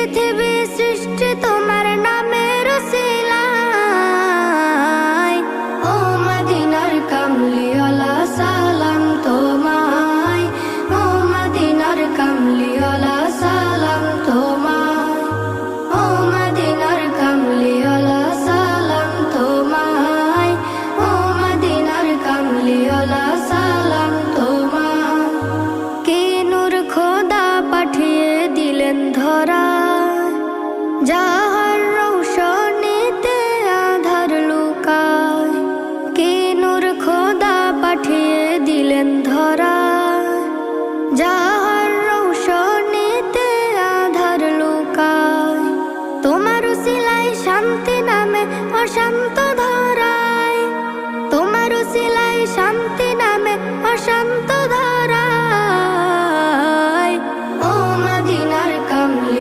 পৃথিবী সৃষ্টি তোমার নামের উসিলায়। ও মদিনার কামলিওয়ালা সালাম তোমায়, ও মদিনার কামলিওয়ালা সালাম তোমায়, ও মদিনার কামলিওয়ালা সালাম তোমায়, ও মদিনার কামলিওয়ালা সালাম তোমায়। কে নূর খোদা পাঠিয়ে দিলেন ধরা, যা